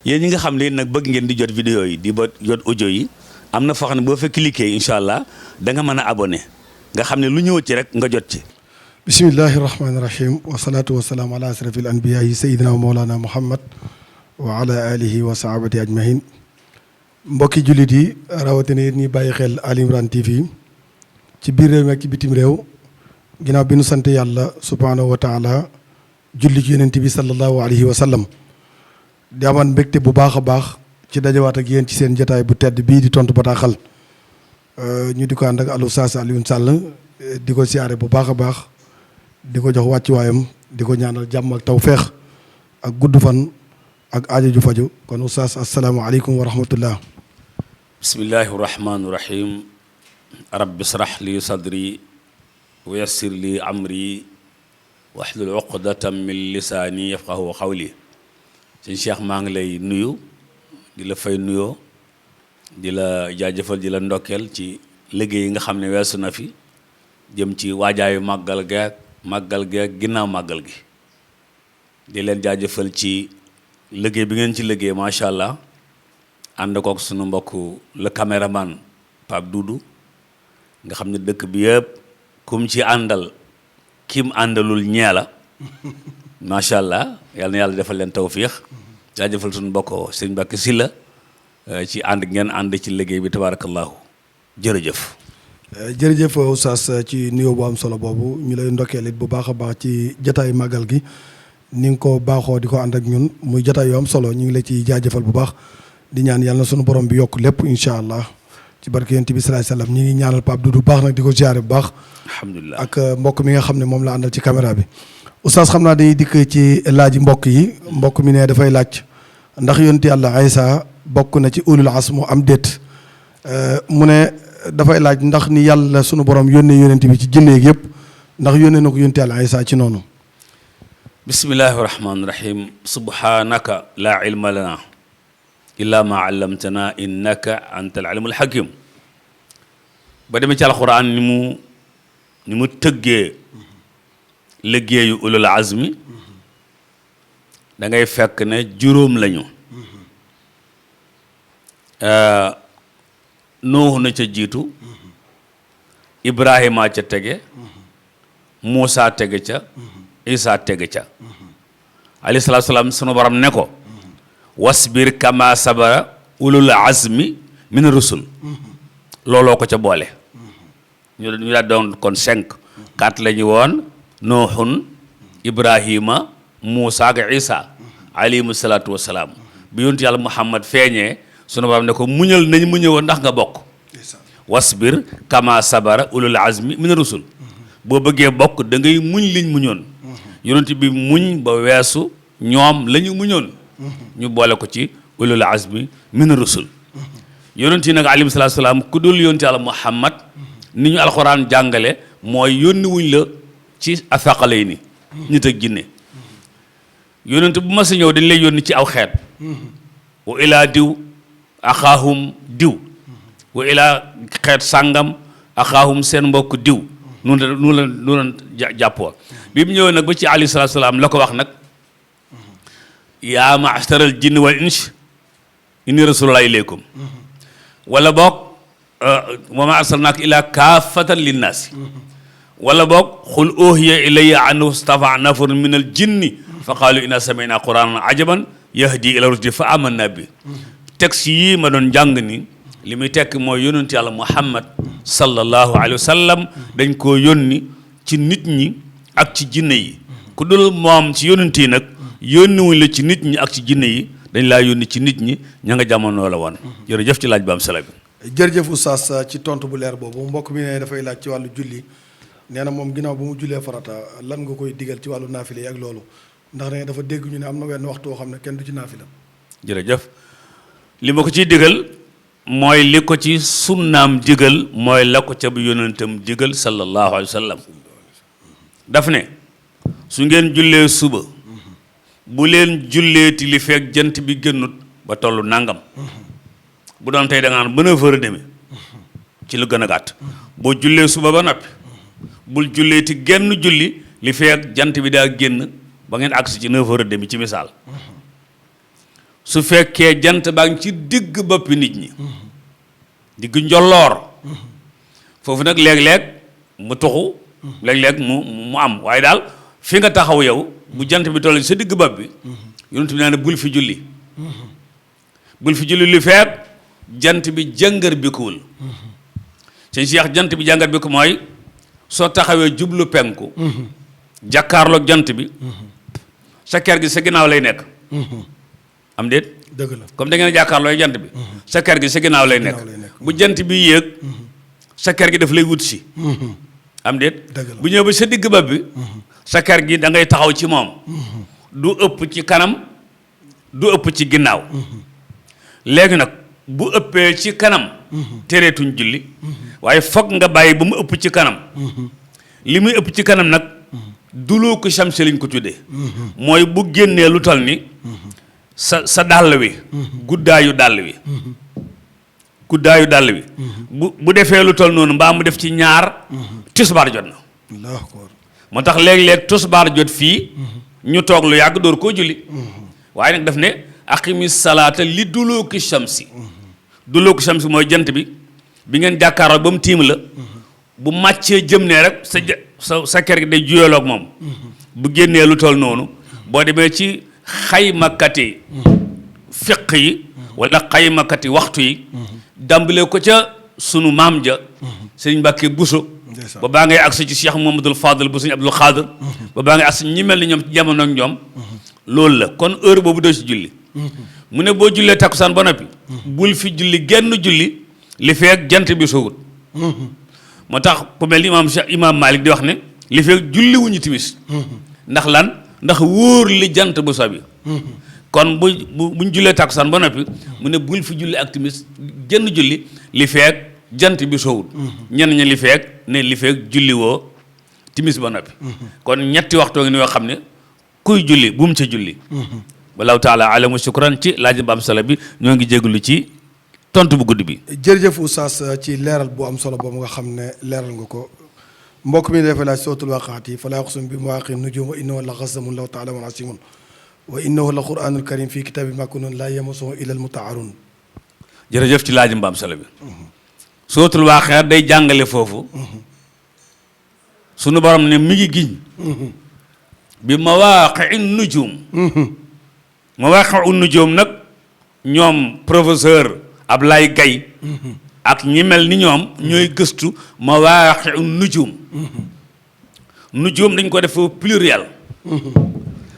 yéen ñi nga xam ne nag bëgg ngeen di jot vidéo yi di ba jot audio yi am na foo xam ne boo fa cliquer incha allah da nga mën a abonné nga xam ne lu ñëw ci rek nga jot ci. bismillahi rahmaani rahim wasalaatu wasalaam ala asrafil anbiyaai sayidina wa mawlana muhammad wa ala alihi wa sahabati ajmahin mbokki jullit yi rawatina yéen ñi bàyyi xel Ali Imran TV ci biir réew mi ak ci bitim réew ginnaaw bi nu sant yàlla subhanahu wa taala julli ci yonent bi sallallahu alayhi wa sallam di amaan mbégte bu baax a baax ci dajawaat ak yéen ci seen jotaay bu tedd bii di tontu bataaxal ñu di ko ànd ak Oustaz Alioune Sall di ko siyaare bu baax a baax di ko jox wàccuwaayam di ko ñaanal jàmm ak tawféex ak gudd fan ak aajo ju faju kon Oustaz asalaamaaleykum wa rahmatullah. bismillahi rahmaani rahim rabbi israh li sadri wa yassir li amri wahlul uqdatan min lisaani yafqahu qawli. sëñ Cheikh maa ngi lay nuyu di la fay nuyoo di la jaajëfal di la ndokkeel ci liggéey yi nga xam ne weesu na fi jëm ci waajaayu màggal geek ginnaaw màggal gi di leen jaajëfal ci liggéey bi ngeen ci liggéey macha allah ànd kook sunu mbokk le caméraman Pape Doudou nga xam ne dëkk bi yëpp kum ci àndal kim àndalul ñeela macha allah yal na yàlla defal leen tawfiix jaajëfal sunu mbokk sëñ Mbacke Sylla ci ànd ngeen ànd ci liggéey bi tabarakallahu jërëjëf. jërëjëf Oustaz ci nuyoo bu am solo boobu ñu lay ndokkeel it bu baax a baax ci jotaayu màggal gi ni nga ko baaxoo di ko ànd ak ñun muy jotaay yu am solo ñu ngi la ciy jaajëfal bu baax di ñaan yàlla na sunu borom bi yokk lépp incha allah ci barke yonent bi salaay salaam ñu ngi ñaanal Pape Doudou baax nag di ko ziare bu baax. alhamdulilah ak mbokk mi nga xam ne moom la àndal ci caméra bi. Oustaz xam naa dañuy dikk ci laaj mbokk yi mbokk mi ne dafay laaj ndax yonent yàlla Aysa bokk na ci ulul azm am déet mu ne dafay laaj ndax ni yàlla sunu borom yónnee yonent bi ci jinneeg yëpp ndax yónnee na ko yonent yàlla Aysa ci noonu. bismillahi rahmaani rahim subhanaka laa ilma lana illa ma allamtana innaka anta al alimul hakim. ba demee ci alquran ni mu tëggee liggéeyu ulul azmi da ngay fekk ne juróom lañu. Nuux na ca jiitu Ibrahima ca tege Muusa tege ca Isa tege ca alayhi salaatu salaam sunu borom ne ko wasbir kama sabara ulul azmi min rusul looloo ko ca boole ñu daal doon kon 4 la ñu woon Nuuxun Ibrahima Muusa ak Isa alayhimu salaatu wasalaam bi yonent yàlla Muhammad feeñee sunu borom ne ko muñal nañ mu ñëwoon ndax nga bokk wasbir kama sabara ulul azmi min rusul boo bëggee bokk da ngay muñ liñ muñoon yonent bi muñ ba weesu ñoom la ñu muñoon ñu boole ko ci ulul azmi min rusul yonent yi nag alayhi salaatu salaam ku dul yonent yàlla Muhammad ni ñu alxuraan jàngale mooy yónni wuñ la ci athaqalayni nit ak jinne yonent bu ma sa ñëw dañ lay yónni ci aw xeet wa ilaa diw axaahum diw wa ilaa xeet sàngam axaahum seen mbokk diw nu la jàppoo bi mu ñëwee nag ba ci alayhi salaatu salaam la ko wax nag yaa ma'sharal jinni wal ins inni rasulullahi ilaykum wala boog wa ma arsalnaaka illaa kaafatan linnaasi wala boog xul oohiya ilayya annahu stafa nafarun min al jinni fa qaalu inna sami'na qur'aanan ajaban yahdi ila rusdi fa amanna bi texte yii ma doon jàng ni li muy tekk mooy yonent yàlla Muhammad sallallahu alayhi wa sallam dañ koo yónni ci nit ñi ak ci jinne yi ku dul moom ci yonent yi nag yónniwuñ la ci nit ñi ak ci jinne yi dañ laa yónni ci nit ñi ña nga jamono la woon jërëjëf ci laaj ba am sala bi jërëjëf Oustaz ci tontu bu leer boobu mbokk mi ne dafay laaj ci wàllu julli nee na moom ginnaaw bu mu jullee farata lan nga koy digal ci wàllu naafile yi ak loolu ndax ne dafa dégg ñu ne am na wenn waxtu woo xam ne kenn du ci naafila. jërëjëf li ma ko ciy digal mooy li ko ci sunnaam digal mooy la ko ca bu yonentam digal sallallahu alayhi wa sallam daf ne su ngeen jullee suba bu leen julleeti li fekk jant bi génnut ba tollu nangam bu doon tey da nga naan ba 9h30 ci lu gën a gàtt boo jullee suba ba noppi bul julleeti genn julli li fekk jant bi daa génn ba ngeen agsi ci 9h30 ci misaal su fekkee jant baa ngi ci digg boppi nit ñi digg njolloor foofu nag léeg-léeg mu tuxu léeg-léeg mu am waaye daal fi nga taxaw yow bu jant bi toll sa digg bopp bi yonent bi nee na bul fi julli lu feek jant bi jàngar bi kuwul sëñ Cheikh jant bi jàngar bi ko mooy soo taxawee jublu penku jàkkaarloog jant bi sa kër gi sa ginnaaw lay nekk am déet dëgg la comme da ngeen jàkkaarlooy jant bi sa kër gi sa ginnaaw lay nekk bu jant bi yéeg sa kër gi daf lay wut si am déet bu ñëw ba sa digg bopp bi sa kër gi da ngay taxaw ci moom du ëpp ci kanam du ëpp ci ginnaaw léegi nag bu ëppee ci kanam tereetuñ julli waaye foog nga bàyyi ba mu ëpp ci kanam li muy ëpp ci kanam nag duloo ko samsi lañ ko tuddee mooy bu génnee lu toll ni sa dàll wi guddaayu dàll wi bu defee lu toll noonu mbaa mu def ci ñaar tisbaar jot na moo tax léeg-léeg tisbaar jot fii ñu toog lu yàgg door koo julli waaye nag daf ne aqimi salaata li dulooki shamsi dulooki shamsi mooy jant bi ngeen jàkkaaroo ba mu tiim la bu màccee jëm ne rek sa kër gi day juyaloog moom bu génnee lu toll noonu boo demee ci xaymakati fiq yi wala xaymakati waxtu yi dàmbalee ko ca sunu maam ja sëriñ Mbàkke Buso ba baa ngay agsi ci Cheikh Mouhamadoul Fadal bu sëriñ Abdul Xaadir ba baa ngay agsi ñi mel ni ñoom ci jamono ak ñoom loolu la kon heure boobu doo ci julli mu ne boo jullee takkusaan ba noppi bul fi julli genn julli li feek jant bi sowut moo tax ku mel ni imaam Malik di wax ne li feek julli wuñu timis ndax lan ndax wóor li jant bu sobi kon buñ jullee takkusaan ba noppi mu ne bul fi julli ak timis genn julli li feek jant bi sowut ñenn ñi li feek julli woo timis ba noppi kon ñetti waxtoo ngi ni yoo xam ne kuy julli bu mu ca julli wallahu taala alamu shukran ci laaj bu am solo bi ñoo ngi jégalu ci tontu bu gudd bi. jërëjëf oustaz ci leeral bu am solo boobu nga xam ne leeral nga ko mbokk mi dafay laaj sootul waqaati falaa uqsimu bi mawaaqi'i nujuum wa innahu la qasamun law ta'lamuun aziimun wa innahu la qur'aanun kariim fii kitaabin maknuun laa yamassuhu illa al-mutahharuun. jërëjëf ci laaj bu am solo bi. sootul waaqia day jàngale foofu. sunu borom ne mi ngi giñ. bi mawaaqi'i nujuum. mawaaqi'u nujuum nag ñoom professeur Ablaye Gaye ak ñi mel ni ñoom ñooy gëstu mawaaqi'u nujuum. nujuum dañ ko def pluriel.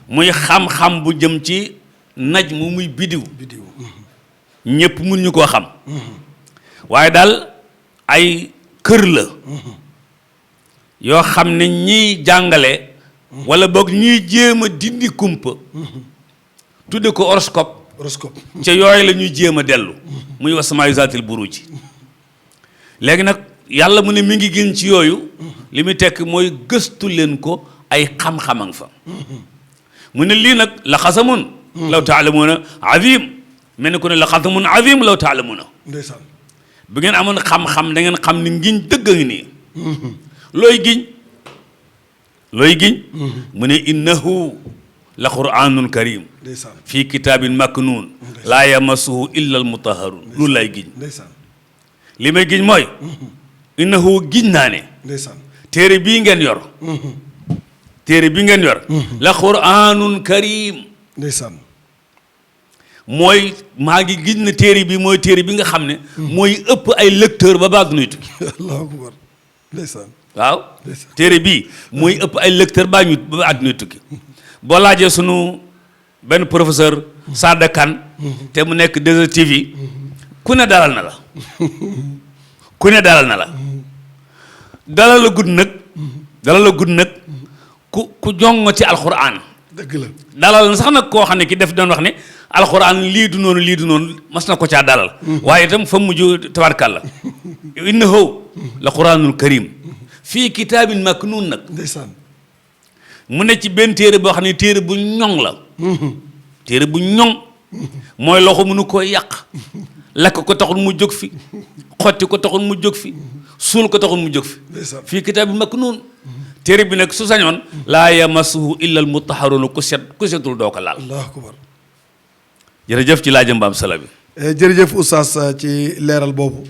muy xam-xam bu jëm ci naj mu muy bidiw. ñëpp mun ñu koo xam. waaye daal ay kër la. yoo xam ne ñiy jàngale. wala boog ñiy jéem a dindi kumpa. tudde ko horoscope ca yooyu la ñuy jéem a dellu muy wa samaa'i zaatil buruuj léegi nag yàlla mu ne mi ngi gën ci yooyu li muy tekk mooy gëstu leen ko ay xam-xamang fa mu ne lii nag la xasamun law taalamuuna azim mel ni ko ne la xasamun azim law taalamuuna ndeysaan bu ngeen amoon xam-xam da ngeen xam ni ngiñ dëgg a ngi nii looy giñ mu ne innahu la quraanun karim fii kitaabin maknuun laa yamassuhu illa al mutahharun loolu lay giñ li may giñ mooy innahu giñ naa ne téere bii ngeen yor la quraanun karim mooy maa ngi giñ na téere bi mooy téere bi nga xam ne mooy ëpp ay lecteur ba baag nuy tukki allahu akbar ndeysaan waaw téere bii mooy ëpp ay lecteur ba àdduna tukki boo laajee sunu benn professeur Sada Kane te mu nekk 2STV ku ne dalal na la dalal la gudd nag ku jongo ci alxuraan dëgg la dalal na sax nag koo xam ne ki def doon wax ne alxuraan lii du noonu mas na ko caa dalal waaye itam fa mujj tabarkàlla innahu la quraanul karim fii kitaabin maknuun nag ndeysaan mu ne ci benn téere boo xam ne téere bu ñoŋ la téere bu ñoŋ mooy loxo mënu koo yàq lakk ko taxul mu jóg fi xotti ko taxul mu jóg fi suul ko taxul mu jóg fi fii kitaabin maknuun téere bi nag su sañoon laa yamassuhu illa al mutahharuun ku setul doo ko laal allahu akbar jërëjëf ci laajam baam sala bi. jërëjëf oustaz ci leeral boobu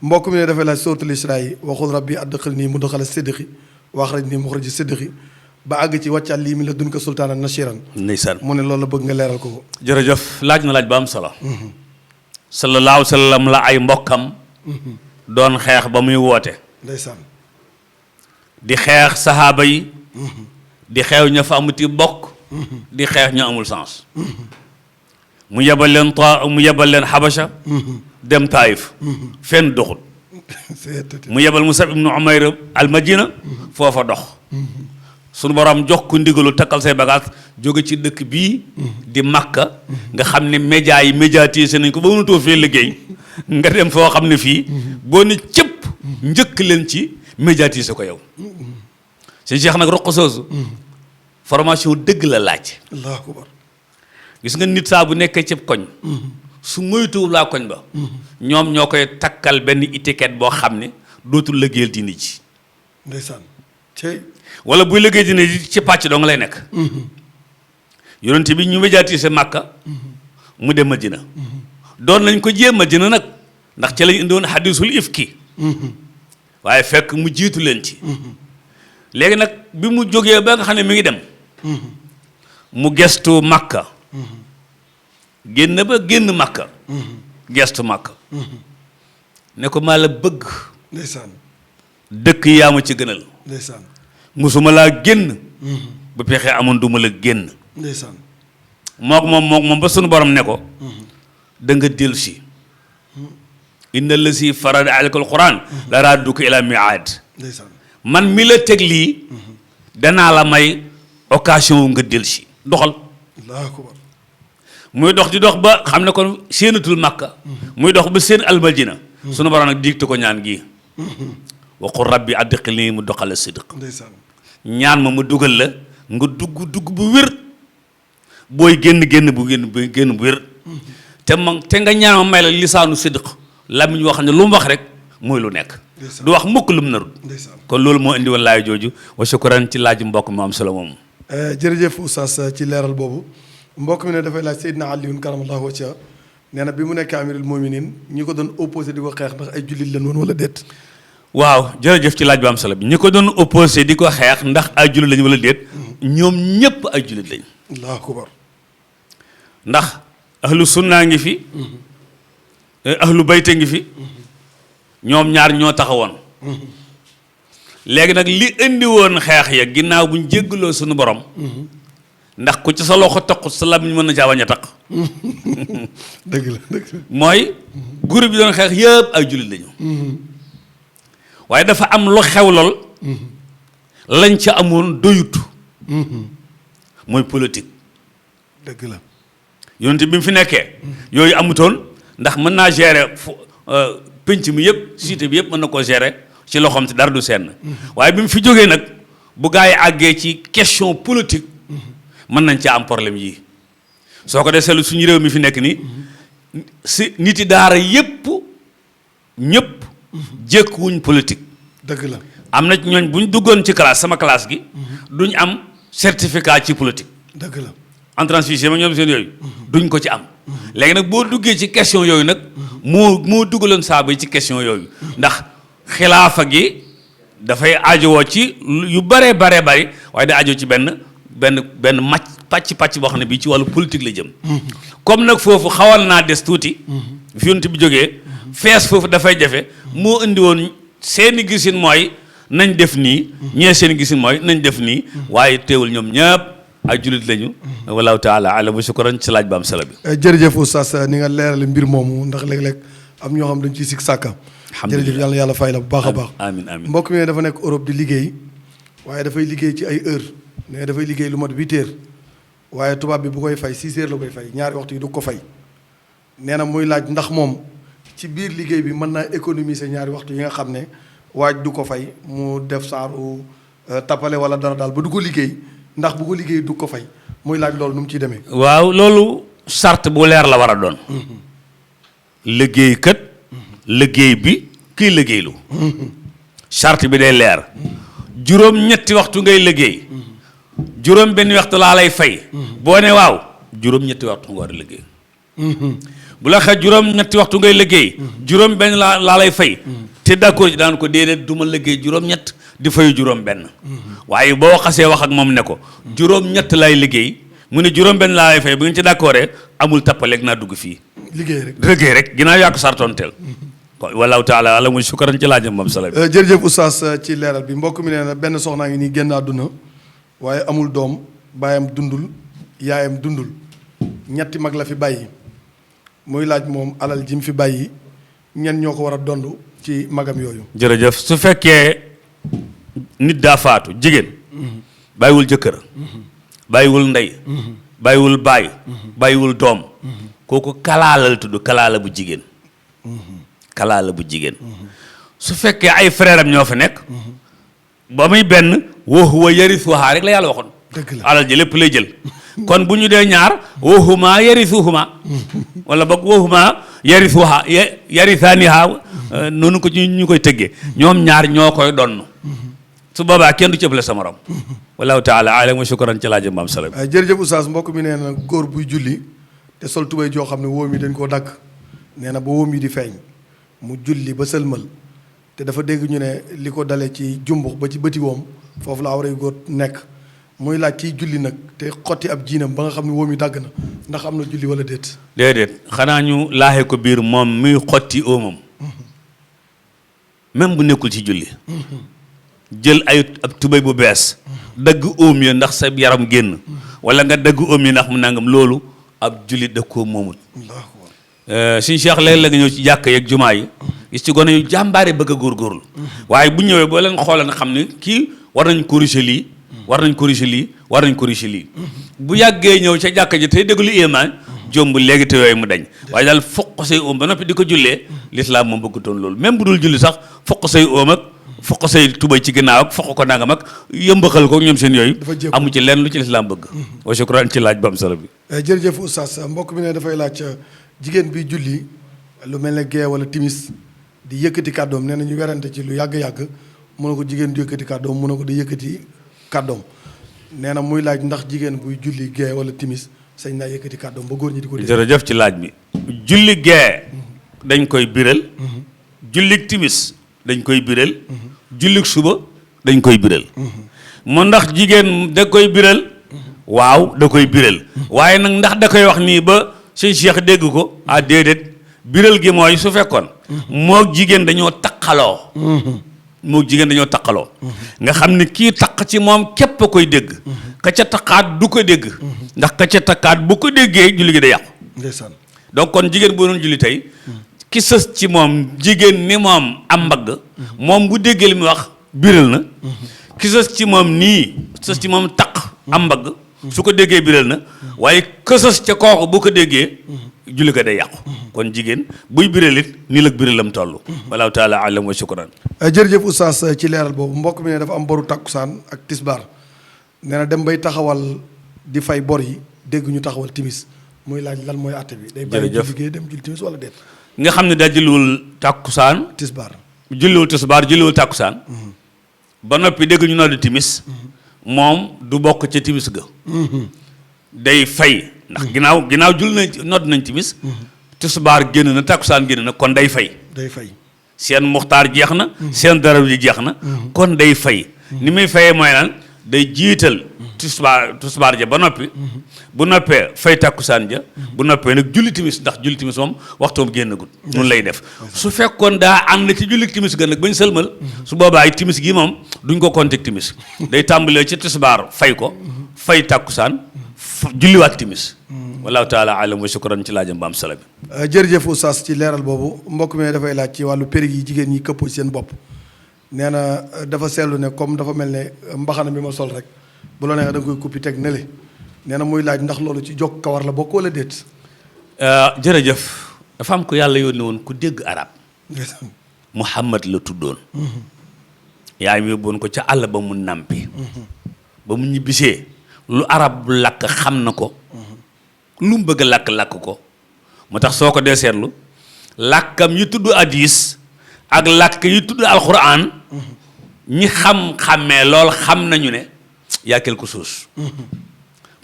mbokk mi ne dafay laaj suratul Israa yi waxul rabbi adxilnii mudxala sidqi wa axrijnii muxraja sidqi ba àgg ci wàccal lii min ladunka sultaanan nasiiran. ndeysaan mu ne loolu la bëgg nga leeral ko. jërëjëf laaj na laaj ba am solo. sallallahu alayhi wa sallam la ay mbokkam. doon xeex ba muy woote. ndeysaan. di xeex saxaaba yi. di xeex ña fa amuti bokk. di xeex ñu amul sens. mu yebal leen Xabasha. dem Taayif. fenn doxul. mu yebal Musab ibnu Umayr al Madina. foofa dox. sunu borom jox ko ndigalu takkal say bagages jóge ci dëkk bii. di Makka. nga xam ne média yi médiatisé nañ ko ba mënatoo fee liggéey. nga dem foo xam ne fii. boo ne cëpp. njëkk leen ci médiatisé ko yow. si Cheikh nag roq soosu. formation dëgg la laaj. allahu akbar. gis nga nit saa bu nekkee cib koñ. su moytuwul laa koñ ba. ñoom ñoo koy takkal benn étiquette boo xam ne dootul liggéeyal diine ji. ndeysaan. cey. wala buy liggéey diine ji ci pàcc doo nga lay nekk. yonent bi ñu médiatiser Makka. mu dem Madina. doon nañ ko jéem Madina nag ndax ci lañ indi woon hadisul ifki. waaye fekk mu jiitu leen ci. léegi nag bi mu jógee ba nga xam ne mi ngi dem. mu gestu Makka. génn ba génn Makka. gestu Makka. ne ko maa la bëgg. ndeysaan. dëkk yaa ma ci gënal. ndeysaan. musuma laa génn. bu pexe amoon duma la génn. ndeysaan. moom ba sunu borom ne ko. da nga dellu si. inna lazi farada alayka alquran la radduka ila miaad. ndeysaan. man mi la teg lii. danaa la may occasion nga dellu si doxal. allahu akbar. muy dox di dox ba xam ne kon séenatul Makka. muy dox ba seen almadina. sunu borom nag digte ko ñaan gii. wa qul rabbi adxilnii mudxala sidq. ndeysaan. ñaan ma dugal la nga dugg bu wér. booy génn bu wér. te nga ñaan ma may la lisaanu sidq. lamiñ wax ne lu mu wax rek mooy lu nekk. du wax mukk lu mu narul. kon loolu moo indi woon laay jooju wa shukran ci laaj mbokk mu am solo moomu. jërëjëf oustaz ci leeral boobu mbokk mi ne dafay laaj Seydina Aliyun karamallahu wajha nee na bi mu nekk amirul muminin ñi ko doon opposé di ko xeex ndax ay jullit lañ woon wala déet. waaw jërëjëf ci laaj bu am solo bi ñi ko doon opposé di ko xeex ndax ay jullit lañ wala déet. ñoom ñëpp ay jullit lañ. allahu akbar. ndax ahlu sunnaa ngi fi. ahlu bayte ngi fi. ñoom ñaar ñoo taxawoon. léegi nag li indi woon xeex ya ginnaaw bu ñu jéggaloo suñu borom. ndax ku ci sa loxo taqut sa lamiñ mën na caa bañ a taq. dëgg la. mooy groupe bi doon xeex yëpp ay jullit lañu. waaye dafa am lu xew lool. lañ ca amoon doyut. mooy politique. dëgg la. yonent bi mu fi nekkee. yooyu amutoon ndax mën naa gérer penc mi yëpp cité bi yëpp mën na koo gérer ci loxoom ci dara du senn. waaye bi mu fi jógee nag bu gaa yi àggee ci question politique. mën nañ caa am problème yii. soo ko dee seetlu suñu réew mi fi nekk nii. si nit yi daara yëpp ñëpp. jékkuwuñ politique. dëgg la. am na ñooñ bu ñu duggoon ci classe sama classe gi. duñ am certificat ci politique. dëgg la. entrance sixième ñoom seen yooyu. duñ ko ci am. léegi nag boo duggee ci question yooyu nag. moo duggaloon saaba yi ci question yooyu. ndax xilaafa gi dafay ajowoo ci yu bare bari waaye day ajoo ci benn pàcc boo xam ne bii ci wàllu politique la jëm. comme nag foofu xawal naa des tuuti. fi yonent bi jógee. fees foofu dafay jafe. moo indi woon seeni gisin mooy nañ def nii. ñee seeni gisin mooy nañ def nii. waaye teewul ñoom ñëpp ay jullit lañu. wallahu taala alam wa shukran ci laaj ba am solo bi. jërëjëf oustaz ni nga leerale mbir moomu ndax léeg-léeg am ñoo xam dañ ciy sikk sàkka. jërëjëf yàlla fay la bu baax a baax. amiin mbokk mi dafa nekk Europe di liggéey. waaye dafay liggéey ci ay heure ne dafay liggéey lu mat 8 heures. waaye tubaab bi bu koy fay 6 heures la koy fay ñaari waxtu yi du ko fay. nee na muy laaj ndax moom ci biir liggéey bi mën naa économiser ñaari waxtu yi nga xam ne waaj du ko fay mu def saaru tappale wala dara daal ba du ko liggéey ndax bu ko liggéey du ko fay muy laaj loolu nu mu ciy demee. waaw loolu charte bu leer la war a doon. liggéeykat. liggéey bi kii liggéeylu. charte bi day leer. juróom-ñetti waxtu ngay liggéey. juróom benn waxtu laa lay fay. boo ne waaw juróom-ñetti waxtu nga war a liggéey. bu la xee juróom-ñetti waxtu ngay liggéey juróom benn laa lay fay te d'accord ci daan ko déedéet du ma liggéey juróom-ñett di fayu juróom benn waaye boo xasee wax ak moom ne ko juróom-ñett lay liggéey mu ne juróom benn laa lay fay bu ngeen ci d'accordé amul tappaleeg naa dugg fii liggéey rek ginnaaw yaa ko sartoonteel wallahu taala ala mu shukran ci laajam moom sala bi jërëjëf oustaz ci leeral bi mbokk mi nee na benn soxnaa ngi nii génn àdduna waaye amul doom baayam dundul yaayam dundul ñetti mag la fi bàyyi muy laaj moom alal ji mu fi bàyyi ñen ñoo ko war a dond ci magam yooyu. jërëjëf su fekkee nit daa faatu jigéen bàyyiwul jëkkër bàyyiwul ndey bàyyiwul baay bàyyiwul doom kooku kalaala la tudd kalaala bu jigéen kalaala bu jigéen su fekkee ay frère am ñoo fi nekk ba muy benn wa huwa yarisuha rek la yàlla waxoon alal ji lépp lay jël kon bu ñu dee ñaar wa huma yarisuhuma wala boog wa huma yarisuha yarisaniha noonu ko ñu koy tëggee ñoom ñaar ñoo koy donn su boobaa kenn du cëppale sa morom wallahu taala alam wa shukran ci laaj maam salam jërëjëf oustaz mbokk mi nee na góor buy julli te sol tubéy joo xam ne wóom yi dañ koo dagg nee na ba wóom yi di feeñ mu julli ba sëlmal te dafa dégg ñu ne li ko dale ci jumbux ba ci bëti woom foofu la awray góor nekk muy laaj ciy julli nag te xotti ab jiinam ba nga xam ne wóom yi dagg na ndax am na julli wala déet déedéet xanaa ñu laaxee ko biir moom muy xotti óomam même bu nekkul ci julli jël ay ab tubéy bu bees dagg óom ya ndax sa yaram génn wala nga dagg óom yi ndax mu nangam loolu ab julli da koo moomut suñu cheikh léeg-léeg nga ñëw ci jàkk yeeg jumaa yi gis ci gone yu jàmbaare bëgg a góorgóorlu waaye bu ñëwee boo leen xoolee nga xam ne kii war nañ corriger lii war nañ corriger lii war nañ corriger lii bu yàggee ñëw ca jàkk ji tey déglu iman jomb léegi te yooyu mu dañ waaye daal foq say oom ba noppi di ko jullee l'islam moom bëggutoon loolu même bu dul julli sax foq say oom ak foq say tubay ci ginnaaw ak foq ko nangam ak yëmbaxal ko ñoom seen yooyu amu ci lenn lu ci l'islam bëgg wa shukran ci laaj ba am solo bi jërëjëf oustaz mbokk mi ne dafay laaj jigéen bi julli lu mel ne gee wala timis di yëkkati kàddoom nee na ñu werante ci lu yàgg-yàgg mu ne ko jigéen du yëkkati kàddoom mu ne ko di yëkkati kàddoom nee na muy laaj ndax jigéen buy julli gee wala timis sañ naa yëkkati kàddoom ba góor ñi di ko dégg. jërëjëf ci laaj bi julli gee dañ koy biral julli timis dañ koy biral julli suba dañ koy biral mu ndax jigéen da koy biral waaw da koy biral waaye nag ndax da koy wax nii ba sëñ Cheikh dégg ko ah déedéet biral gi mooy su fekkoon moog jigéen dañoo taqaloo moog jigéen dañoo taqaloo nga xam ne kii taq ci moom képp a koy dégg ka ca taqaat du ko dégg ndax ka ca taqaat bu ko déggee julli gi day yàqu ndeysaan donc kon jigéen boo doon julli tey ki sës ci moom jigéen ni moom am mbagg moom bu déggee li muy wax biral na ki sës ci moom nii sës ci moom taq am mbagg su ko déggee biral na waaye kësës ca kooku bu ko déggee julli ko day yàqu kon jigéen buy biralit nii la biralam toll wallahu taala alam wa shukran jërëjëf oustaz ci leeral boobu mbokk mi ne dafa am boru tàkkusaan ak tisbaar nee na dem bay taxawal di fay bor yi dégg ñu taxawal timis muy laaj lan mooy àtte bi day bàyyi liggéey dem julli timis wala déet nga xam ne daa julliwul tàkkusaan tisbaar julliwul tàkkusaan ba noppi dégg ñu noddu timis moom du bokk ca timis ga day fay ndax ginnaaw jul nañ nodd nañ timis tisbaar génn na tàkkusaan génn na kon day fay seen muxtaar jeex na seen dara ji jeex na kon day fay ni muy fayee mooy lan day jiital tisbaar ja ba noppi bu noppee fay tàkkusaan ja bu noppee nag julli timis ndax julli timis moom waxtoom génnagul noonu lay def su fekkoon daa ànd ci julli timis ga nag bañ sëlmal su boobaa timis gi moom duñ ko compter timis day tàmbalee ci tisbaar fay ko fay tàkkusaan julliwaat timis wallahu taala alam wa shukran ci laajam ba am sala bi jërëjëf oustaz ci leeral boobu mbokk mi dafay laaj ci wàllu périg yi jigéen ñi këppoo seen bopp nee na dafa seetlu ne comme dafa mel ne mbaxana bi ma sol rek bu la neexee da nga koy kuppi teg nele nee na muy laaj ndax loolu ci jokk kawar la bokk wala déet jërëjëf dafa am ko yàlla yónni woon ku dégg arab Muhammad la tuddoon yaay mi yóbboon ko ca àll ba mu nàmpi ba mu ñibbisee lu arab làkk xam na ko lu mu bëgg làkk ko moo tax soo ko dee seetlu làkkam yi tudd hadis ak làkk yi tudd alquran ñi xam-xammee lool xam nañu ne yaa quelque chose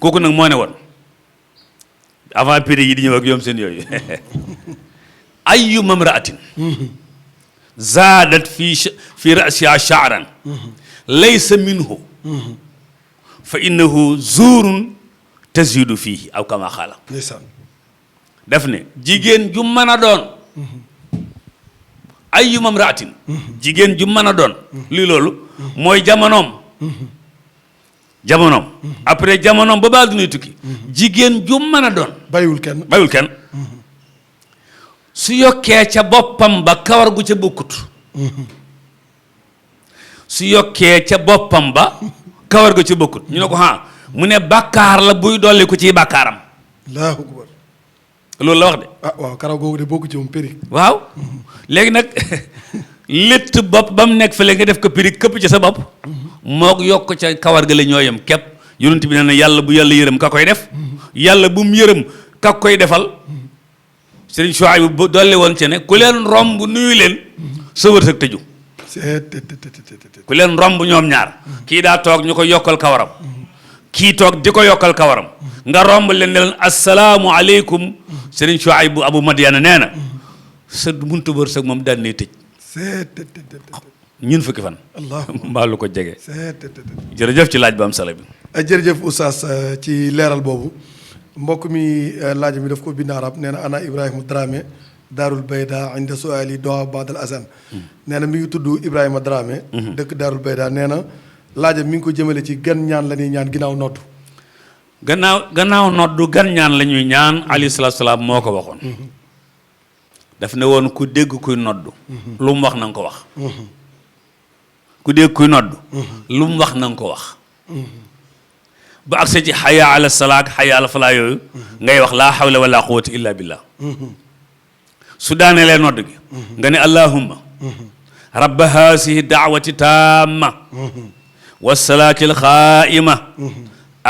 kooku nag moo ne woon avant péri yi di ñëw ak yoom seen yooyu ayyu mamraatin zaadat fi rasiha sha'ran laysa minhu fa innahu zuurun tazidu fiihi aw kama xaala ndeysaan def ne jigéen ju mën a doon ayyu mamraatin jigéen ju mën a doon lii loolu mooy jamonoom après jamonoom ba baal dunay tukki jigéen ju mën a doon bàyyiwul kenn su yokkee ca boppam ba kawar gu ca bokkut su yokkee ca boppam ba kawar gu ca bokkut ñu ne ko mu ne bàkkaar la buy dolli ko ci bàkkaaram allahu akbar loolu la wax de waaw karaw googu de bokku ci moom péri waaw léegi nag létt bopp ba mu nekk fële nga def ko péri këpp ci sa bopp moo yokk ca kawar ga la ñoo yem képp yonent bi nee na yàlla bu yàlla yërëm ka koy def yàlla bu mu yërëm ka koy defal Sëriñ Suwaybu bu dolli woon ci ne ku leen romb nuyu leen sa wërsëg tëju ku leen romb ñoom ñaar kii daa toog ñu ko yokkal kawaram kii toog di ko yokkal kawaram nga romb leen ne leen assalaamu aleykum Sëriñ Suwaybu Abu Madiana nee na sa buntu wërsëg moom daan ne tëj ñun fukki fan mbaa lu ko jege jërëjëf ci laaj ba am solo bi jërëjëf oustaz ci leeral boobu mbokk mi laaj mi daf ko bind arab nee na ana Ibrahima Dramé Daarul Bayda inda suali doa badal azan nee na mi ngi tudd Ibrahima Dramé dëkk Daarul Bayda nee na laajam mi ngi ko jëmale ci gan ñaan la ñuy ñaan ginnaaw noddu gannaaw noddu gan ñaan la ñuy ñaan alayhi salaatu salaam moo ko waxoon daf ne woon ku dégg kuy noddu lu mu wax na nga ko wax ku dégg kuy noddu lu mu wax na nga ko wax ba accès ci xaya ala salaak xaya ala falaa yooyu ngay wax laa hawla wala quwwata illa billah su daanelee nodd gi nga ne allahumma rabba haasihi daawati taamma wasalaati alxaaima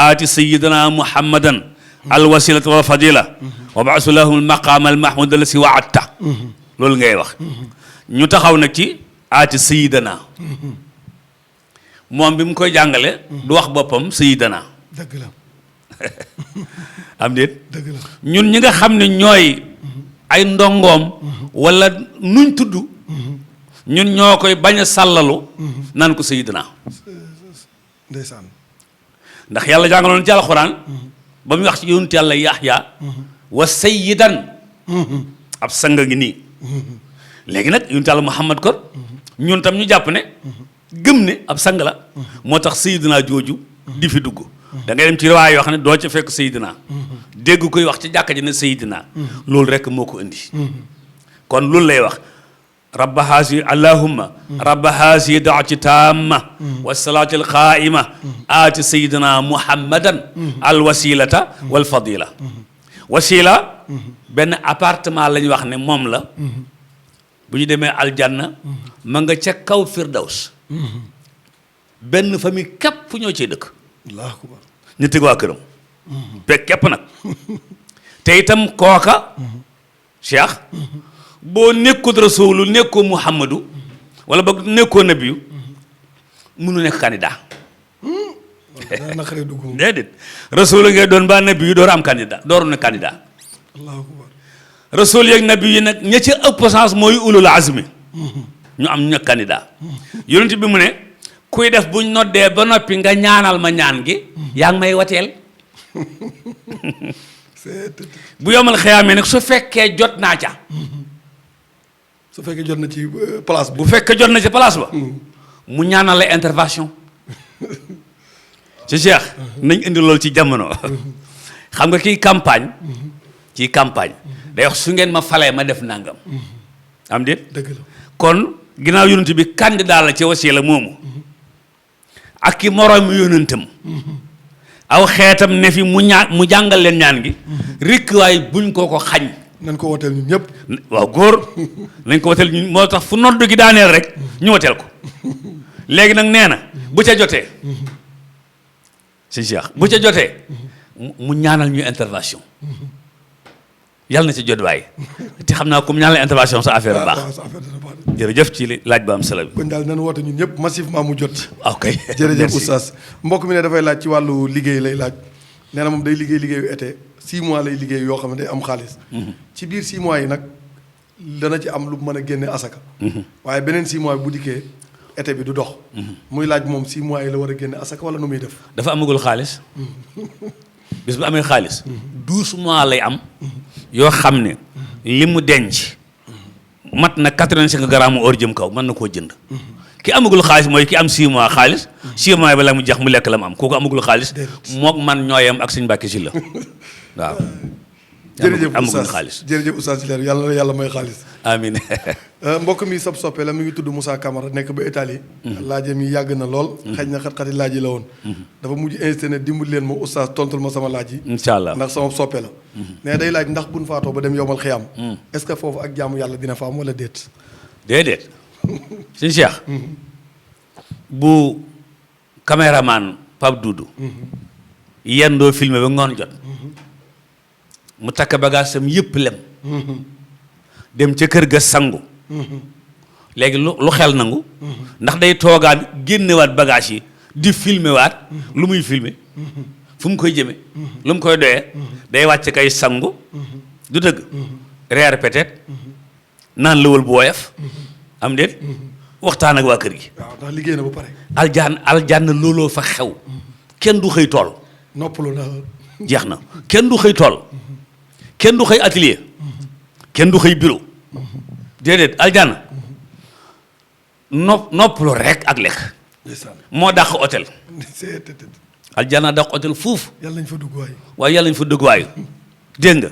aati sayidana muhammadan alwasilata walfadila wa baasu lahu almaqaama almahmud allasi waadta loolu ngay wax ñu taxaw nag ci aati sayidana moom bi mu koy jàngale du wax boppam sayidana dëgg la am déet dëgg la ñun ñi nga xam ne ñooy ay ndongoom wala nuñ tudd ñun ñoo koy bañ a sàllalu naan ko sayidina ndeysaan ndax yàlla jàngaloon ci alxuraan ba muy wax ci yonent yàlla Yaxya wa sayidan ab sang ngi nii léegi nag yonent yàlla Muhammad kon ñun tam ñu jàpp ne gëm ne ab sang la moo tax sayidina jooju di fi dugg da ngay dem ci riwaay yoo xam ne doo ca fekk sayidina dégg koy wax ci jàkka ji ne sayidina loolu rek moo ko indi kon loolu lay wax rabba haasi allahumma rabba haasi daati taamma wasalaati alqaima aati sayidina muhammadan alwasilata walfadila wasila benn appartement la ñu wax ne moom la bu ñu demee aljanna ma nga ca kaw firdaws benn famille képp ñoo cee dëkk allahu akbar ñu teg waa këram pek képp nag te itam kooka cheikh boo nekkut rasulu nekkoo muhammadu wala boog nekkoo nabiyu mënu nekk candidat naqaree dugg déedéet rasulu ngay doon ba nabiyu door am candidat dooru ne candidat allahu akbar rasul yeeg nabiyu nag ña ca ëpp chance mooy ulul azmi ñu am ñu candidat yonent bi mu ne kuy def buñ noddee ba noppi nga ñaanal ma ñaan gi yaa ngi may wateel bu yomal xiyaamee nag su fekkee jot naa ca su fekkee jot na ci place bu fekkee jot na ci place ba mu ñaanal la intervention ci Cheikh nañ indi loolu ci jamono xam nga kii campagne ci campagne day wax su ngeen ma falee ma def nangam am déet dëgg la kon ginnaaw yonent bi candidat la ci wasiila moomu ak ki moroom yonentam aw xeetam ne fi mu jàngal leen ñaan gi rikk waaye buñ ko xañ nañ ko woteel ñun ñëpp waaw góor nañ ko woteel ñun moo tax fu nodd gi daaneel rek ñu woteel ko léegi nag nee na bu ca jotee sëñ Cheikh bu ca jotee mu ñaanal ñu intervention yàlla na ci jot waaye te xam naa comme ñaanal intervention sa affaire bu baax jërëjëf ci laaj ba am solo bi kon daal nañ woote ñun ñëpp massivement mu jot ok jërëjëf oustaz mbokk mi ne dafay laaj ci wàllu liggéey lay laaj nee na moom day liggéeyu été 6 mois lay liggéey yoo xam ne day am xaalis. ci biir 6 mois yi nag dana ci am lu mën a génne asaka. waaye beneen 6 mois bu dikkee été bi du dox. muy laaj moom 6 mois yi la war a génne asaka wala nu muy def. dafa amagul xaalis. bis bu amee xaalis. 12 mois lay am. yoo xam ne li mu denc. mat na 85 grammes or jëm kaw mën na koo jënd. ki amagul xaalis mooy ki am 6 mois xaalis 6 mois ba la mu jeex mu lekk la mu am kooku amagul xaalis. mook man ñooyam ak suñu Mbàkke Sylla waaw. jërëjëf amagul xaalis jërëjëf Oustaz Sylla yàlla na yàlla may xaalis. amiin. mbokk mi sab soppe la mi ngi tudd Moussa Camara nekk ba Italie. laaje mi yàgg na lool. xëy na xat-xati laaj yi la woon. dafa mujj insisté ne dimbali leen ma Oustaz tontul ma sama laaj yi. incha allah ndax sama soppe la. mais day laaj ndax buñ faatoo ba dem yomal xiyaam. est-ce que foofu ak jaamu yàlla dina fa am wala déet. déedéet. sëñ Cheikh. bu caméraman Pape Doudou. yendoo filmé ba ngoon jot. mu takk bagage sam yëpp lem. dem ca kër ga sangu. léegi lu xel nangu. ndax day toogaan génnewaat bagage yi di filmé waat lu muy filmé. fu mu koy jëme lu mu koy doyee. day wàcc kay sangu. du dëgg. reer peut-être. naan lëwal bu woyof. am déet. waxtaan ak waa kër gi. waaw ndax liggéey na ba pare. aljaan looloo fa xew. kenn du xëy tool. noppalu na. jeex na kenn du xëy tool. kenn du xëy atelier. kenn du xëy bureau. déedéet aljana noppalu rek ak lekk. moo dàq hôtel. aljana dàq hôtel fuuf. yàlla nañ fa dugg waay. waaye yàlla nañ fa dugg waay. dégg nga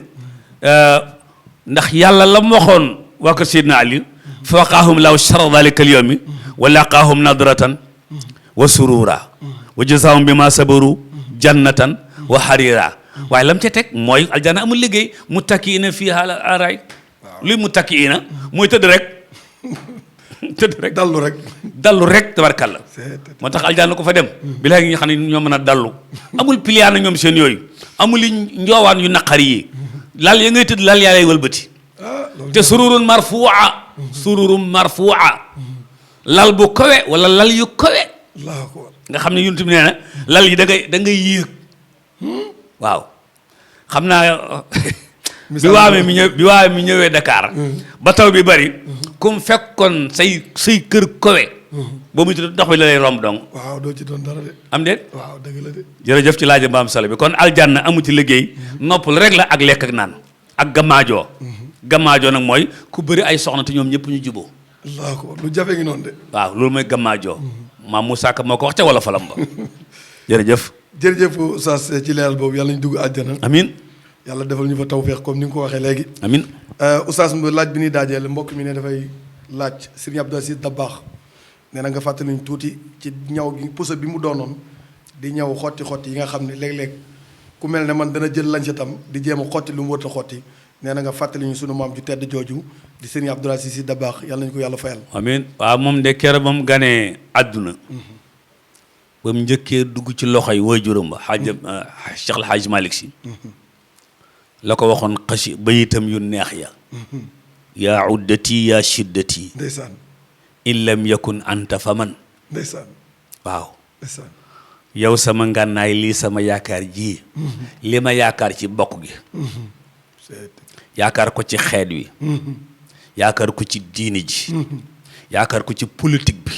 ndax yàlla la mu waxoon waa kër Seydina Ali fa waqaahum law sharra dalika al yawmi wa laqaahum nadratan wa surura wa jazaahum bima sabaru jannatan wa harira waaye lam ca teg mooy aljana amul liggéey muttakiina fiihaa alal araa'ik luy muttakiina mooy tëdd rek dallu rek tabarkalla moo tax aljana ko fa dem bilaa ngi xam ne ñoo mën a dallu amul piliyaana ñoom seen yooyu amul njoowaan yu naqari yi lal ya ngay tëdd lal yaa lay wëlbati te sururun marfu'a lal bu kawe wala lal yu kawe nga xam ne yuntu bi nee na lal yi da ngay yéeg waaw xam naa bi waame mi ñëwee Dakar ba taw bi bari comme fekkoon say kër kawe boo muy tudd ndox bi la lay romb dong waaw doo ci doon dara de am déet waaw dëgg la de jërëjëf ci laaj mbaam solo bi kon aljanna amu ci liggéey noppal rek la ak lekk ak naan ak gammaajoo nag mooy ku bëri ay soxna te ñoom ñëpp ñu juboo allah ko lu jafe ngi noonu de waaw loolu mooy gammaajoo maam Moussa Ka moo ko wax ca wala falam ba jërëjëf Oustaz ci leeral boobu yàlla ñu dugg àjjana amiin yàlla defal ñu fa tawfeex comme ni nga ko waxee léegi amiin Oustaz laaj bi ñuy daajeel mbokk mi ne dafay laaj Serigne Abdou Aziz Dabakh nee na nga fàttali ñu tuuti ci ñaw gi puso bi mu doonoon di ñaw xotti yi nga xam ne léeg-léeg ku mel ne man dana jël lañsetam di jéem a xotti lu mu wër a xotti nee na nga fàttali ñu sunu maam ju tedd jooju di Serigne Abdou Aziz Dabakh yàlla nañu ko yàlla fayal. amiin waaw moom de keroog ba mu ganee àdduna. ba mu njëkkee dugg ci loxo yi waajuram ba Cheikh El Hadj Malick Sy la ko waxoon xasi bayitam yu neex ya. yaa uddati yaa shiddati. ndeysaan. in lam yakun anta fa man. ndeysaan. waaw. ndeysaan. yow sama ngànnaay lii sama yaakaar ji. li ma yaakaar ci bokk gi. yaakaar ko ci xeet wi. yaakaar ko ci diini ji. yaakaar ko ci politique bi.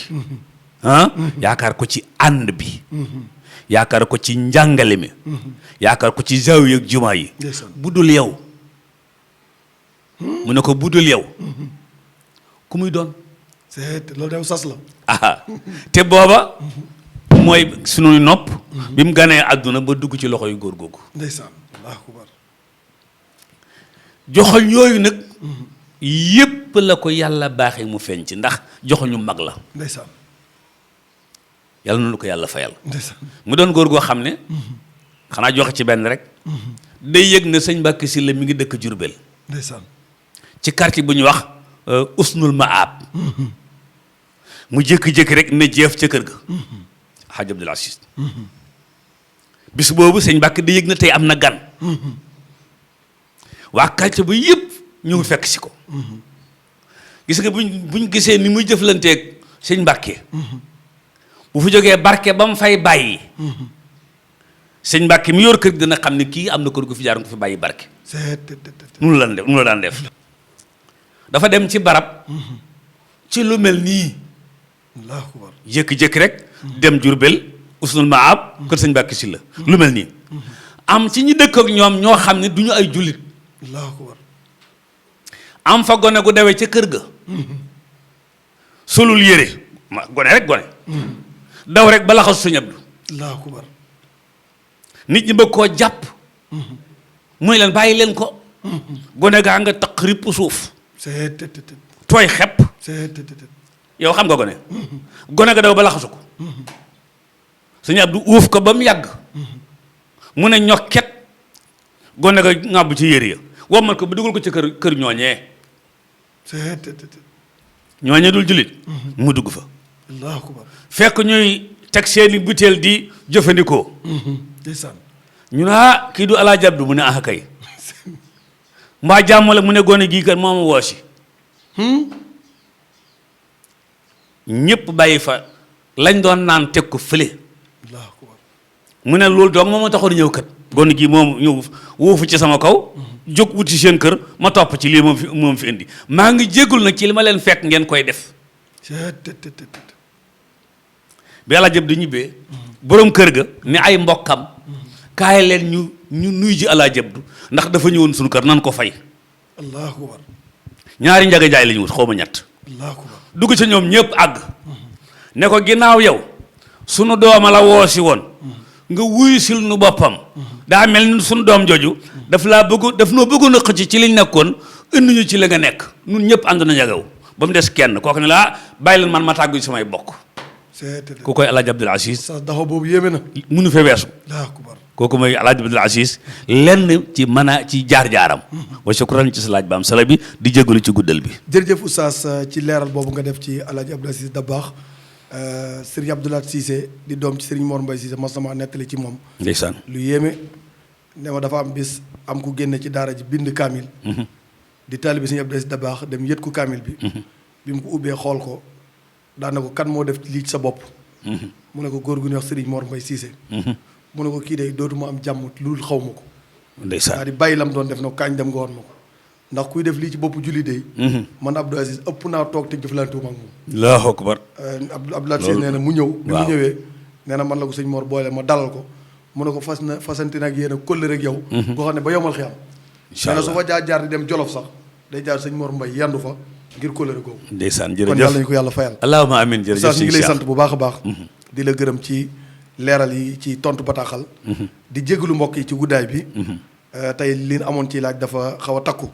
yaakaar ko ci ànd bi. yaakaar ko ci njàngale mi. yaakaar ko ci zawiya ak jumaa yi. bu dul yow. mu ne ko bu dul yow. ku muy doon. loolu de sas la. te booba. mooy sunuy nopp. bi mu ganee àdduna ba dugg ci loxo yu góor googu. ndeysaan Allahu akbar. joxoñ yooyu nag. yépp la ko yàlla baaxee mu feeñ ci ndax joxoñu mag la. ndeysaan. yàlla na lu ko yàlla fayal. ndeysaan. mu doon góor goo xam ne. xanaa joxe ci benn rek. day yëg ne sëñ Mbàkke Sylla mi ngi dëkk Jurbel. ndeysaan. ci quartier bu ñuy wax Usnul Maab. mu jékki-jékki rek ne jeef ca kër ga. Hadj Abdoul Aziz. bis boobu sëñ Mbàkke day yëg na tey am na gan. waa quartier ba yëpp ñu fekk si ko. gis nga buñ gisee ni muy jëflanteeg sëñ Mbàkke. bu fa jógee barke ba mu fay bàyyi. sëñ Mbàkke mi yor kër gi dina xam ne kii am na kër gu fi jaar nga fi bàyyi barke. nu la daan def dafa dem ci barab ci lu mel nii jékki-jékki rek dem Jurbel Usnul Maab kër sëñ Mbàkke si la lu mel nii am ci ñi dëkk ak ñoom ñoo xam ne du ñu ay jullit am fa gone gu dawee ca kër ga solul yére ma gone rek gone daw rek ba laxasu sëñ Abdu nit ñi bëgg koo jàpp muy leen bàyyi leen ko gone gaa nga taq ripp suuf tooy xepp yow xam nga gone ga daw ba laxasu ko sëñ Abdu uuf ko ba mu yàgg mu ne ñokket gone ga ŋàbb ci yére ya wommal ko ba dugal ko ci kër ñooñee dul jullit mu dugg fa fekk ñuy teg seeni butéel di jëfandikoo ñu ne kii du Alaaji Abdu mu ne kay mbaa jàmm la mu ne gone gii kat moo ma woosi ñépp bàyyi fa lañ doon naan teg ko fële mu ne loolu doog moom ma taxoon ñëw kat gone gii moom ñëw wuufu ci sama kaw jóg wuti seen kër ma topp ci lii moom fi indi maa ngi jéggul nag ci li ma leen fekk ngeen koy def bi Alaaji Abdu ñibbee boroom kër ga ne ay mbokkam kaay leen ñu nuy ji Alaaji Abdu ndax dafa ñëwoon suñu kër nan ko fay allahu akbar ñaari njaga jaay la ñu wut xaw ma ñett allahu akbar dugg ca ñoom ñëpp àgg ne ko ginnaaw yow sunu dooma la woosi woon nga wuyu sil nu boppam daa mel ni sunu doom jooju daf noo bëggoon a xëcc ci liñ nekkoon indi ñu ci la nga nekk nun ñëpp ànd na njagaw ba mu des kenn kooku ne la bàyyi leen man ma tàggu samay bokk ku koy Alaaji Abdul Aziz sa daxaw boobu yéeme na munu fee weesu kooku mooy Alaaji Abdul Aziz lenn ci mën a ci jaar-jaaram wa shukran ci sa laaj ba am sala bi di jégalu ci guddal bi jërëjëf oustaz ci leeral boobu nga def ci Alaaji Abdul Aziz Dabakh Serigne Abdoulaye Cissé di doom ci Serigne Mor Mbaye Cissé mas sama nettali ci moom ndeysaan lu yéeme ne ma dafa am bis am ku génne ci daara ji bind kaamil di taalibi Serigne Abdoulaye Aziz Dabakh dem yët ku kaamil bi bi mu ko ubbee xool ko daan na ko kan moo def lii ci sa bopp mu ne ko góor gu ñuy wax Serigne Mor Mbaye Cissé mu ne ko kii de dootuma am jàmm loolu xaw ma ko ndeysaan daa di bàyyi lam doon def na ko kaañ dem nga woon ma ko ndax kuy def lii ci bopp julli de man Abdou Aziz ëpp naa toog te jëflantuuma ak moom Allahu akbar Abdou Aziz nee na mu ñëw bi mu ñëwee nee na man la ko sëñ Mor boole ma dalal ko mu ne ko fasante nag yéen a kóllë rek yow boo xam ne ba yomal xiyam nee na su fa jaar di dem Jolof sax day jaar sëñ Mor Mbaye yandu fa ngir kóllëre googu ndeysaan jërëjëf kon yàlla ñu ko yàlla fayal allahumma amiin jërëjëf oustaz ñu ngi lay sant bu baax a baax di la gërëm ci leeral yi ci tontu bataaxal di jégalu mbokk yi ci guddaay bi tey li amoon ci laaj dafa xaw a takku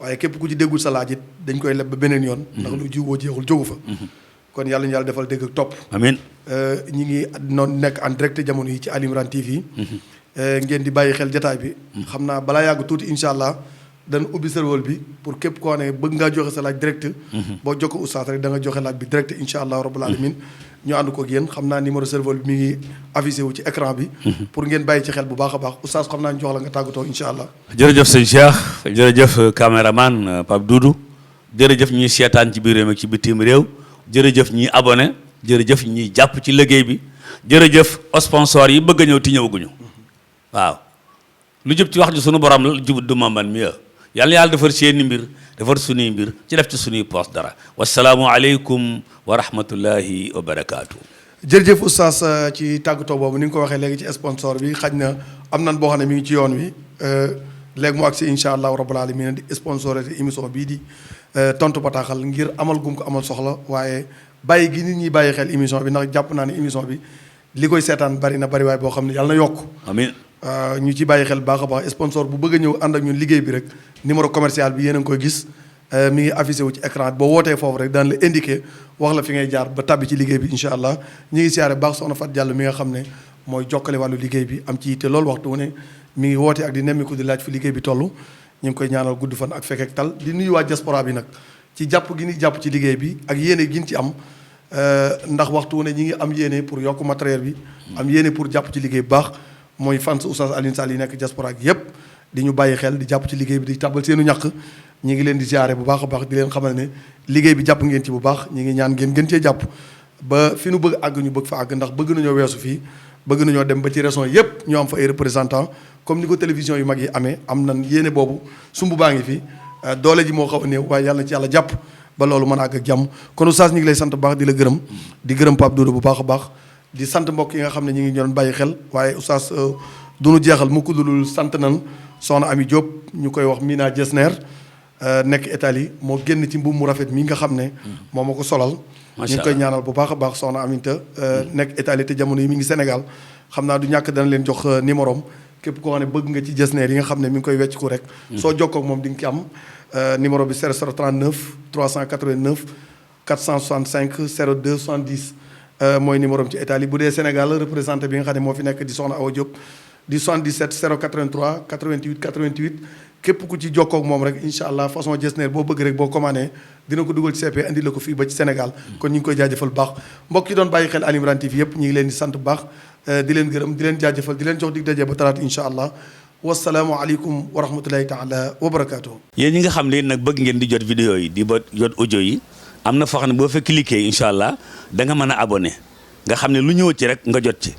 waaye képp ku ci déggul sa laaj it dañ koy leb ba beneen yoon ndax lu jiwoo jeexul jógu fa kon yàlla ñu yàlla defal dégg ak topp amiin ñi ngi noonu nekk en direct jamono yi ci Ali Imran TV ngeen di bàyyi xel jataay bi xam naa balaa yàgg tuuti incha allah dana ubbi serveur bi pour képp koo ne bëgg ngaa joxe sa laaj direct boo jokko oustaz rek da nga joxe laaj bi direct incha allah rabbul alamin ñu ànd ko ak yéen xam naa numéro serveur bi mi ngi affiché wu ci écran bi pour ngeen bàyyi ci xel bu baax a baax oustaz xam naa ñu jox la nga tàggatoo incha allah jërëjëf sëñ Cheikh jërëjëf caméraman Pape Doudou jërëjëf ñi seetaan ci biir réew mi ci bitim réew jërëjëf ñi abonné jërëjëf ñi jàpp ci liggéey bi jërëjëf sponsor yi bëgg a ñëw ti ñëwaguñu waaw lu jub ci wax ji sunu borom la jubut du man mi yàlla yàlla defar seeni mbir defar sunuy mbir ci def ci sunuy poos dara wasalaamu aleykum wa rahmatullahi wa barakaatu. jërëjëf oustaz ci tàggatoo boobu ni nga ko waxee léegi ci sponsor bi xaj na am nan boo xam ne mi ngi ci yoon wi léegi mu agsi incha allahu rabbul alamin di sponsorisé émission bii di tontu bataaxal ngir amal gum ko amal soxla waaye bàyyi gi nit ñi bàyyi xel émission bi ndax jàpp naa ne émission bi li koy seetaan bari na bari waaye boo xam ne yàlla na yokk amiin ñu ci bàyyi xel baax a baax sponsor bu bëgg a ñëw ànd ak ñun liggéey bi rek numéro commercial bi yéen a ngi koy gis mi ngi affiché wu ci écran boo wootee foofu rek daan la indiqué wax la fi ngay jaar ba tabbi ci liggéey bi incha allah ñu ngi siyaare baax soxna Fat Diallo mi nga xam ne mooy jokkale wàllu liggéey bi am ci yitte loolu waxtu wu ne mi ngi woote ak di nemmiku di laaj fi liggéey bi toll ñu ngi koy ñaanal gudd fan ak fekk ak tal di nuyu waa diaspora bi nag ci jàpp gi ni jàpp ci liggéey bi ak yéene gi ñu ci am ndax waxtu wu ne ñi ngi am yéene pour yokk matériel bi am yéene pour jàpp ci liggéey bu baax mooy fans Oustaz Alioune Sall yi nekk diaspora gi yépp di ñu bàyyi xel di jàpp ci liggéey bi di tàbbal seenu ñàkk ñi ngi leen di ziare bu baax a baax di leen xamal ne liggéey bi jàpp ngeen ci bu baax ñi ngi ñaan ngeen gën cee jàpp ba fi nu bëgg àgg ñu bëgg fa àgg ndax bëgg nañoo weesu fii bëgg nañoo dem ba ci région yëpp ñu am fa ay représentants comme ni ko télévision yu mag yi amee am nañ yéene boobu sumb baa ngi fi doole ji moo xaw a néew waaye yàlla na ci yàlla jàpp ba loolu mën a àgg ak jàmm kon oustaz ñu ngi lay sant bu baax di la gërëm di gërëm Pape Doudou bu baax a baax di sant mbokk yi nga xam ne ñu ngi doon bàyyi xel waaye oustaz du nu jeexal mu ko dul sant nan soxna Ami Diop ñu koy wax Mina Jesner nekk Italie moo génn ci mbubb mu rafet mi nga xam ne moo ma ko solal ñu ngi koy ñaanal bu baax a baax soxna Aminta nekk Italie te jamono yi mi ngi Sénégal xam naa du ñàkk dana leen jox numéro am képp koo xam ne bëgg nga ci Jesner yi nga xam ne mi ngi koy wecc ko rek soo jokkoo ak moom di nga ci am numéro bi 0039 389 465 02 70 mooy numéro am ci Italie bu dee Sénégal représenté bi nga xam ne moo fi nekk di soxna Awa Diop di 77 083 88 88 képp ku ci jokkoo ak moom rek incha allah façon Jesner boo bëgg rek boo commandé dina ko dugal ci CP indi la ko fii ba ci Sénégal kon ñu ngi koy jaajëfal bu baax mbokk yi doon bàyyi xel Ali Imran TV yëpp ñu ngi leen di sant bu baax di leen gërëm di leen jaajëfal di leen jox dig daje ba talaata incha allah wasalaamu aleykum wa rahmatulahi taala wa barakaatuhu. yéen ñi nga xam ne nag bëgg ngeen di jot vidéo yi di ba jot audio yi am na foo xam ne boo fa cliquer incha allah da nga mën a abonné nga xam ne lu ñëw ci rek nga jot ci.